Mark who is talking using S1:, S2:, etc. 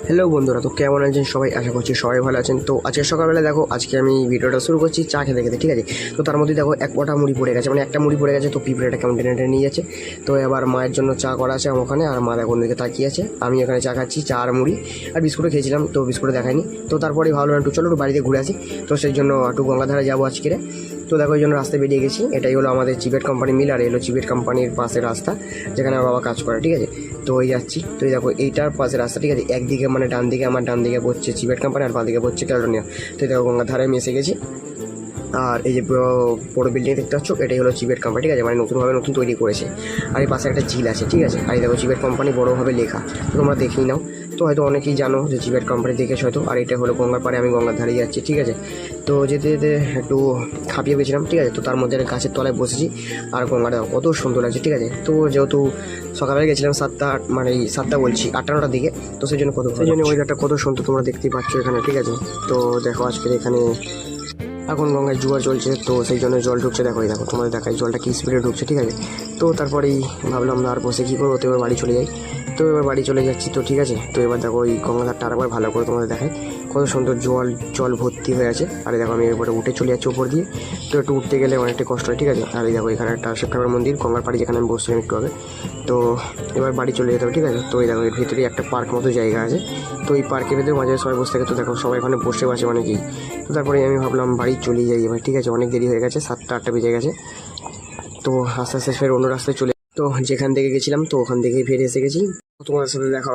S1: Hello বন্ধুরা, তো কেমন আছেন সবাই? আশা করছি সবাই ভালো আছেন। তো আজকে সকালবেলা দেখো, আজকে আমি ভিডিওটা শুরু করছি চা খেতে খেতে, ঠিক আছে? তো তার মধ্যে দেখো এক কটা মুড়ি পড়ে গেছে, মানে একটা মুড়ি পড়ে গেছে। তো পিঁপড়েটা কেমন টেনে টেনে নিয়ে যাচ্ছে। তো এবার মায়ের জন্য চা করা আছে আমার ওখানে, আর মা দেখো অন্যদিকে তাকিয়ে আছে। আমি এখানে চা খাচ্ছি, চা আর মুড়ি আর বিস্কুটও খেয়েছিলাম, তো বিস্কুটও দেখায়নি। তো তারপরেই ভাবলাম একটু চলো একটু বাড়িতে ঘুরে আসি। তো সেই জন্য একটু গঙ্গাধারে যাবো আজকে। তো দেখো, ওই জন্য রাস্তায় বেরিয়ে গেছি। এটাই হলো আমাদের চিবেট কোম্পানি মিল, আর এলো চিবেট কোম্পানির পাশে রাস্তা যেখানে আমার বাবা কাজ করে, ঠিক আছে? তো ওই যাচ্ছি। তো এই দেখো, এইটার পাশে রাস্তা, ঠিক আছে? একদিকে মানে ডান দিকে, আমার ডান দিকে পড়ছে চিবেট কোম্পানি, আর বাঁ দিকে পড়ছে ক্যালিডোনিয়া। তো এই দেখো, গঙ্গার ধারে আমি এসে গেছি। আর এই যে বড় বিল্ডিং দেখতে পাচ্ছ, এটাই হলো চিবেট কোম্পানি, ঠিক আছে? মানে নতুন তৈরি করেছে। আর এই পাশে একটা ঝিল আছে, ঠিক আছে? আর এই দেখো, চিবেট কোম্পানি বড়োভাবে লেখা, তো তোমরা দেখেই নাও। তো হয়তো অনেকেই জানো যে চিবেট কোম্পানি দেখেছো হয়তো। আর এটা হলো গঙ্গার পাড়ে, আমি গঙ্গার ধারে যাচ্ছি, ঠিক আছে? তো যেতে যেতে একটু খাপিয়ে গেছিলাম, ঠিক আছে? তো তার মধ্যে গাছের তলায় বসেছি, আর গঙ্গাটা কত সুন্দর লাগছে, ঠিক আছে? তো যেহেতু সকালে গেছিলাম 7টা, মানে 7টা বলছি 8টা-9টার দিকে, তো সেই জন্য ওয়েদারটা কত সুন্দর তোমরা দেখতেই পাচ্ছ এখানে, ঠিক আছে? তো দেখো, আজকের এখানে এখন গঙ্গায় জোয়ার চলছে, তো সেই জন্য জল ঢুকছে। দেখো, এই দেখো, তোমাদের দেখাই জলটা কি স্পিডে ঢুকছে, ঠিক আছে? তো তারপরেই ভাবলাম আর বসে কী করবো, তো এবার বাড়ি চলে যাই। তো এবার বাড়ি চলে যাচ্ছি, তো ঠিক আছে? তো এবার দেখো, ওই গঙ্গাধারটা আরেকবার ভালো করে তোমাদের দেখাই, কত সুন্দর জল ভর্তি হয়ে আছে। আর দেখো, আমি এবারে উঠে চলে যাচ্ছি উপর দিয়ে। তো একটু উঠতে গেলে অনেকটা কষ্ট হয়, ঠিক আছে? আর এই দেখো, এখানে একটা শিব ঠাকুর মন্দির, গঙ্গার পাড়ি, যেখানে আমি বসছিলাম একটু আগে। তো এবার বাড়ি চলে যেতে হবে, ঠিক আছে? তো এই দেখো, এর ভিতরেই একটা পার্ক মতো জায়গা আছে। তো এই পার্কের ভেতরে মাঝে সবাই বসে থাকে। তো দেখো, সবাই ওখানে বসে আছে অনেকেই। তো তারপরে আমি ভাবলাম বাড়ি চলে যাই এবার, ঠিক আছে? অনেক দেরি হয়ে গেছে, 7টা-8টা বেজে গেছে। তো আস্তে আস্তে ফের অন্য রাস্তায় চলে, তো যেখান থেকে গেছিলাম তো ওখান থেকেই ফিরে এসে গেছি। তোমাদের সাথে দেখা